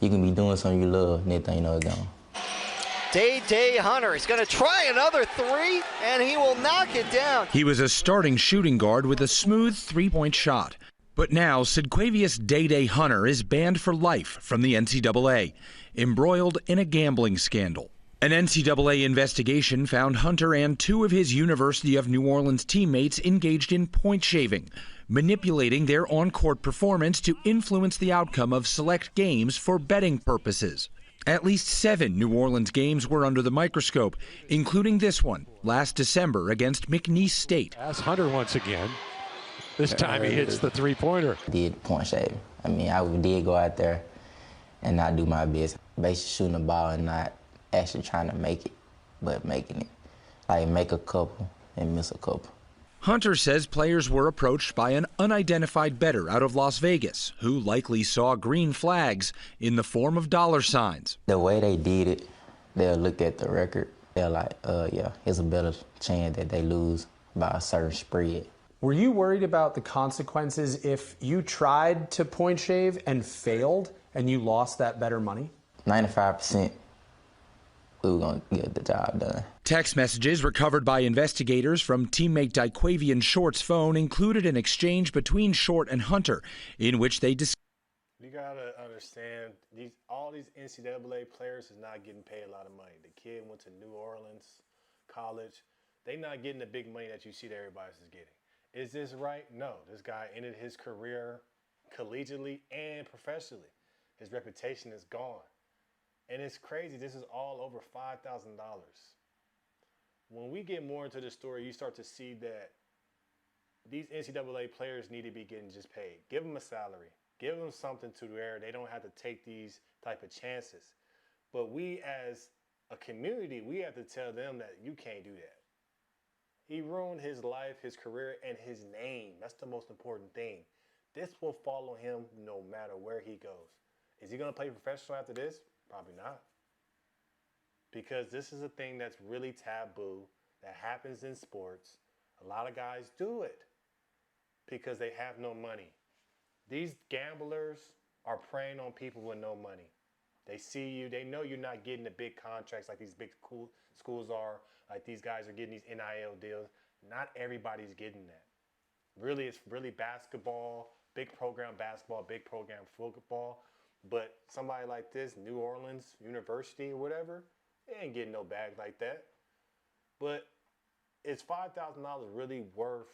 You can be doing something you love, and then you know it's gone. Day Hunter is going to try another three, and he will knock it down. He was a starting shooting guard with a smooth three-point shot. But now, Sidquavius Day Hunter is banned for life from the NCAA, embroiled in a gambling scandal. An NCAA investigation found Hunter and two of his University of New Orleans teammates engaged in point shaving, manipulating their on-court performance to influence the outcome of select games for betting purposes. At least 7 New Orleans games were under the microscope, including this one last December against McNeese State. As Hunter once again. This time he hits the three-pointer. Did point shave. I mean, I did go out there and not do my best. Basically shooting the ball and not actually trying to make it, but making it. Like make a couple and miss a couple. Hunter says players were approached by an unidentified bettor out of Las Vegas who likely saw green flags in the form of dollar signs. The way they did it, they'll look at the record. They're like, yeah, it's a better chance that they lose by a certain spread. Were you worried about the consequences if you tried to point shave and failed and you lost that better money? 95%. We were going to get the job done. Text messages recovered by investigators from teammate Daquavian Short's phone included an exchange between Short and Hunter in which they discussed. You got to understand, all these NCAA players is not getting paid a lot of money. The kid went to New Orleans college. They not getting the big money that you see that everybody else is getting. Is this right? No. This guy ended his career collegiately and professionally. His reputation is gone. And it's crazy. This is all over $5,000. When we get more into the story, you start to see that these NCAA players need to be getting just paid. Give them a salary. Give them something to where they don't have to take these type of chances. But we as a community, we have to tell them that you can't do that. He ruined his life, his career, and his name. That's the most important thing. This will follow him no matter where he goes. Is he going to play professional after this? Probably not. Because this is a thing that's really taboo that happens in sports. A lot of guys do it because they have no money. These gamblers are preying on people with no money. They see you. They know you're not getting the big contracts like these big cool schools are. Like these guys are getting these NIL deals. Not everybody's getting that. Really, it's really basketball, big program basketball, big program football. But somebody like this, New Orleans University or whatever, they ain't getting no bag like that. But is $5,000 really worth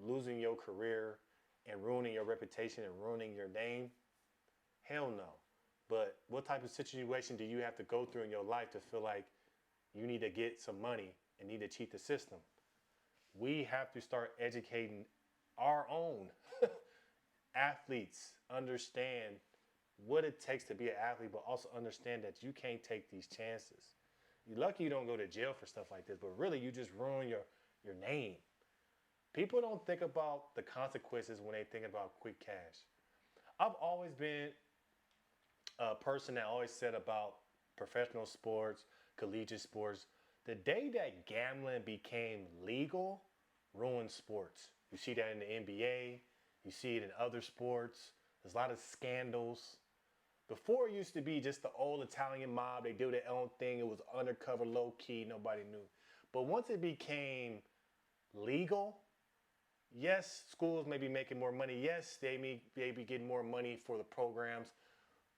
losing your career and ruining your reputation and ruining your name? Hell no. But what type of situation do you have to go through in your life to feel like you need to get some money and need to cheat the system? We have to start educating our own athletes, understand what it takes to be an athlete, but also understand that you can't take these chances. You're lucky you don't go to jail for stuff like this, but really you just ruin your name. People don't think about the consequences when they think about quick cash. I've always been a person that always said about professional sports, collegiate sports, the day that gambling became legal ruined sports. You see that in the NBA, you see it in other sports. There's a lot of scandals. Before it used to be just the old Italian mob, they do their own thing. It was undercover, low key, nobody knew. But once it became legal, yes, schools may be making more money. Yes, they may be getting more money for the programs,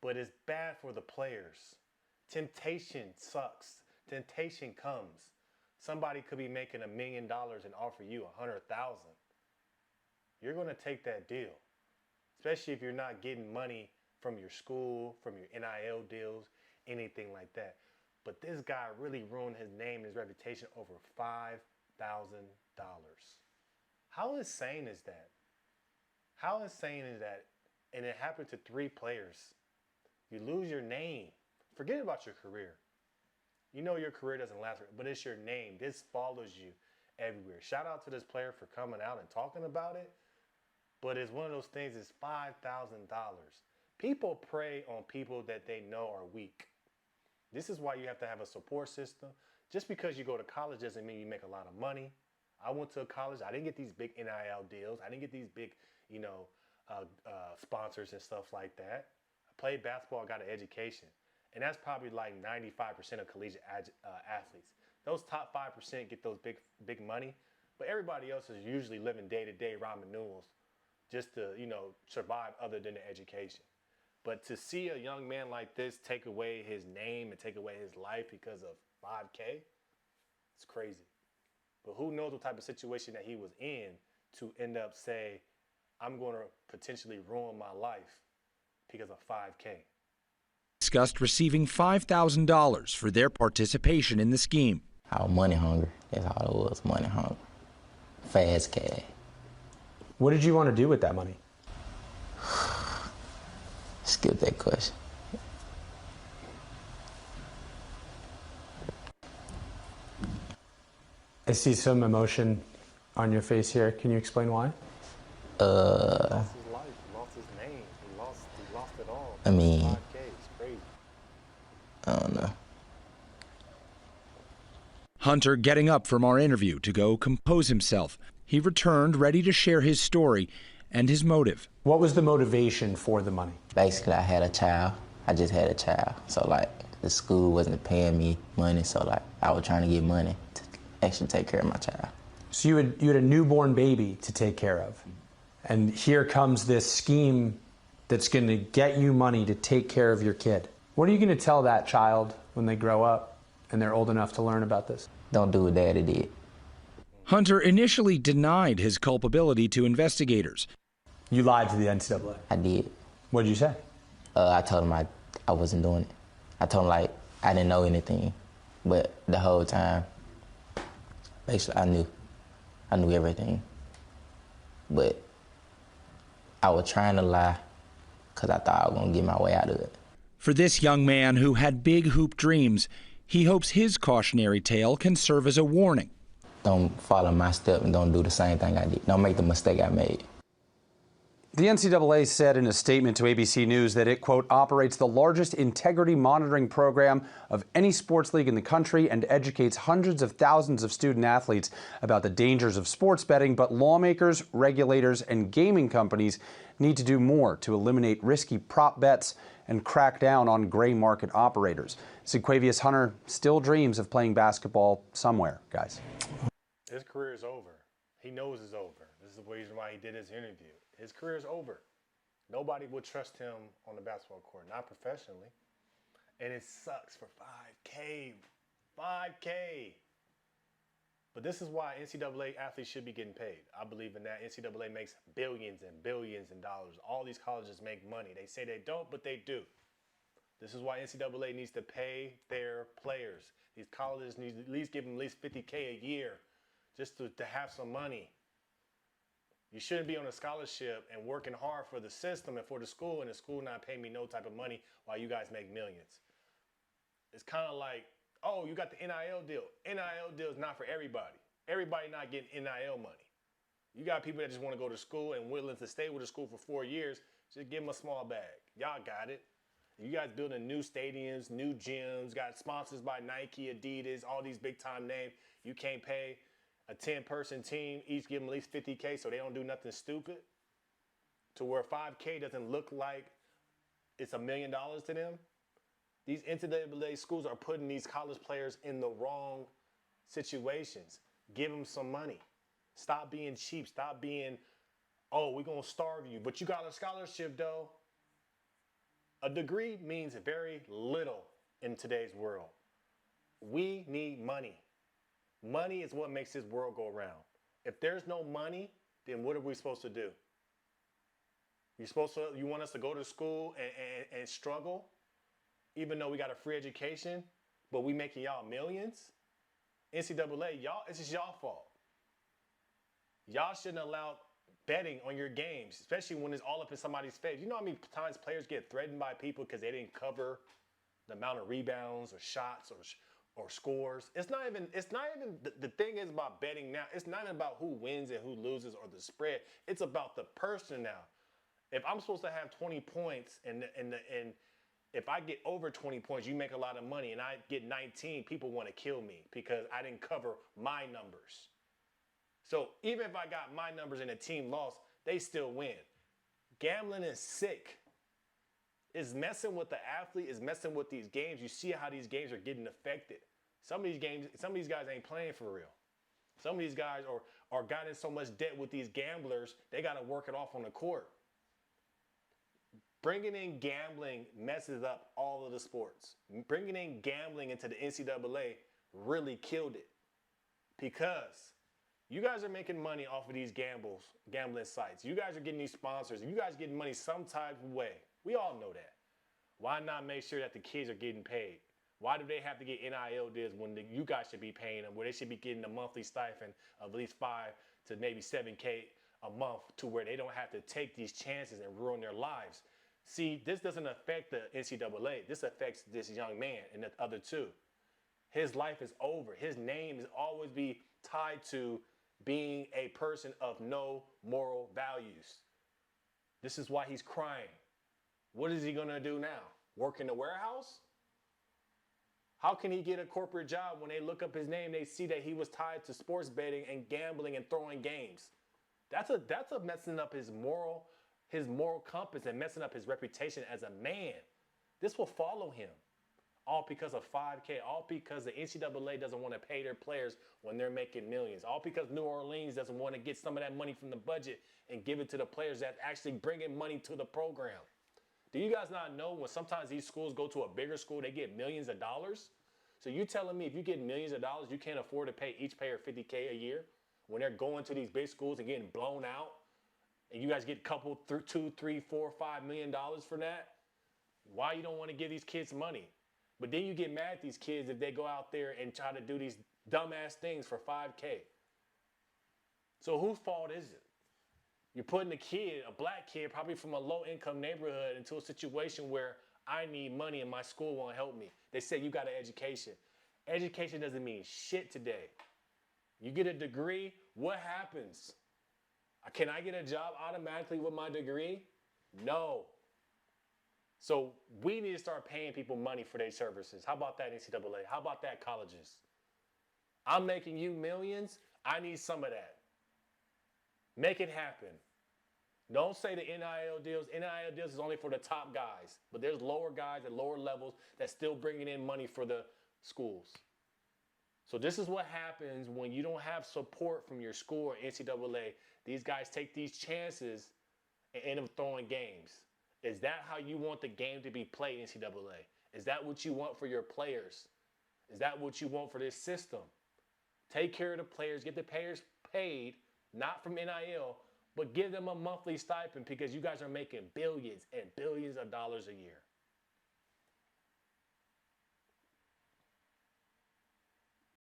but it's bad for the players. Temptation sucks. Temptation comes. Somebody could be making $1 million and offer you $100,000. You're going to take that deal, especially if you're not getting money from your school, from your NIL deals, anything like that. But this guy really ruined his name and his reputation over $5,000. How insane is that? How insane is that? And it happened to 3 players. You lose your name. Forget about your career. You know your career doesn't last, but it's your name. This follows you everywhere. Shout out to this player for coming out and talking about it. But it's one of those things, it's $5,000. People prey on people that they know are weak. This is why you have to have a support system. Just because you go to college doesn't mean you make a lot of money. I went to college. I didn't get these big NIL deals. I didn't get these big, sponsors and stuff like that. played basketball, got an education. And that's probably like 95% of collegiate athletes. Those top 5% get those big money, but everybody else is usually living day-to-day ramen noodles just to, survive other than the education. But to see a young man like this take away his name and take away his life because of 5K, it's crazy. But who knows what type of situation that he was in to end up say, I'm going to potentially ruin my life because of 5K. Discussed receiving $5,000 for their participation in the scheme. I was money hungry. That's all it was, money hungry. Fast cash. What did you want to do with that money? Skip that question. I see some emotion on your face here. Can you explain why? He lost his life, he lost his name, he lost it all. I mean, 5K, it's crazy. I don't know. Hunter getting up from our interview to go compose himself. He returned ready to share his story and his motive. What was the motivation for the money? Basically, I had a child. I just had a child. So, the school wasn't paying me money, so, I was trying to get money to actually take care of my child. So you had a newborn baby to take care of. And here comes this scheme that's going to get you money to take care of your kid. What are you going to tell that child when they grow up and they're old enough to learn about this? Don't do what Daddy did. Hunter initially denied his culpability to investigators. You lied to the NCAA. I did. What did you say? I told him I wasn't doing it. I told him, I didn't know anything. But the whole time, basically, I knew everything. But I was trying to lie because I thought I was going to get my way out of it. For this young man who had big hoop dreams, he hopes his cautionary tale can serve as a warning. Don't follow my step and don't do the same thing I did. Don't make the mistake I made. The NCAA said in a statement to ABC News that it, quote, operates the largest integrity monitoring program of any sports league in the country and educates hundreds of thousands of student athletes about the dangers of sports betting. But lawmakers, regulators, and gaming companies need to do more to eliminate risky prop bets and crack down on gray market operators. Sequavius Hunter still dreams of playing basketball somewhere, guys. His career is over. He knows it's over. This is the reason why he did his interview. His career is over. Nobody would trust him on the basketball court, not professionally. And it sucks for 5K. 5K. But this is why NCAA athletes should be getting paid. I believe in that. NCAA makes billions and billions in dollars. All these colleges make money. They say they don't, but they do. This is why NCAA needs to pay their players. These colleges need to at least give them at least $50K a year just to have some money. You shouldn't be on a scholarship and working hard for the system and for the school, and the school not paying me no type of money while you guys make millions. It's kind of like, oh, you got the NIL deal. NIL deal is not for everybody. Everybody not getting NIL money. You got people that just want to go to school and willing to stay with the school for 4 years. Just give them a small bag. Y'all got it. You guys building new stadiums, new gyms, got sponsors by Nike, Adidas, all these big time names. You can't pay a 10-person team, each give them at least $50K so they don't do nothing stupid, to where 5K doesn't look like it's $1 million to them. These NCAA schools are putting these college players in the wrong situations. Give them some money. Stop being cheap. Stop being, oh, we're going to starve you, but you got a scholarship, though. A degree means very little in today's world. We need money. Money is what makes this world go around. If there's no money, then what are we supposed to do? You want us to go to school and struggle, even though we got a free education, but we making y'all millions? NCAA, it's just y'all fault. Y'all shouldn't allow betting on your games, especially when it's all up in somebody's face. You know how many times players get threatened by people because they didn't cover the amount of rebounds or shots or scores? It's not even the thing is about betting now. It's not about who wins and who loses or the spread. It's about the person now. If I'm supposed to have 20 points and if I get over 20 points, you make a lot of money, and I get 19, people want to kill me because I didn't cover my numbers. So even if I got my numbers and the team lost, they still win. Gambling is sick. It's messing with the athlete, it's messing with these games. You see how these games are getting affected. Some of these guys ain't playing for real. Some of these guys are got in so much debt with these gamblers, they got to work it off on the court. Bringing in gambling messes up all of the sports. Bringing in gambling into the NCAA really killed it, because you guys are making money off of these gambling sites. You guys are getting these sponsors. You guys are getting money some type of way. We all know that. Why not make sure that the kids are getting paid? Why do they have to get NIL deals when you guys should be paying them, where they should be getting a monthly stipend of at least 5 to maybe 7K a month, to where they don't have to take these chances and ruin their lives? See, this doesn't affect the NCAA. This affects this young man and the other two. His life is over. His name is always be tied to being a person of no moral values. This is why he's crying. What is he gonna do now? Work in the warehouse? How can he get a corporate job when they look up his name, they see that he was tied to sports betting and gambling and throwing games? That's a messing up his moral compass and messing up his reputation as a man. This will follow him. All because of 5K, all because the NCAA doesn't want to pay their players when they're making millions. All because New Orleans doesn't want to get some of that money from the budget and give it to the players that actually bringing money to the program. Do you guys not know when sometimes these schools go to a bigger school, they get millions of dollars? So you telling me if you get millions of dollars, you can't afford to pay each player $50K a year when they're going to these big schools and getting blown out, and you guys get a couple, $2, $3, $4, $5 million for that? Why you don't want to give these kids money? But then you get mad at these kids if they go out there and try to do these dumbass things for 5K. So whose fault is it? You're putting a black kid, probably from a low-income neighborhood, into a situation where I need money and my school won't help me. They say you got an education. Education doesn't mean shit today. You get a degree, what happens? Can I get a job automatically with my degree? No. So we need to start paying people money for their services. How about that, NCAA? How about that, colleges? I'm making you millions. I need some of that. Make it happen. Don't say the NIL deals. NIL deals is only for the top guys. But there's lower guys at lower levels that's still bringing in money for the schools. So this is what happens when you don't have support from your school or NCAA. These guys take these chances and end up throwing games. Is that how you want the game to be played, NCAA? Is that what you want for your players? Is that what you want for this system? Take care of the players, get the players paid, not from NIL, but give them a monthly stipend, because you guys are making billions and billions of dollars a year.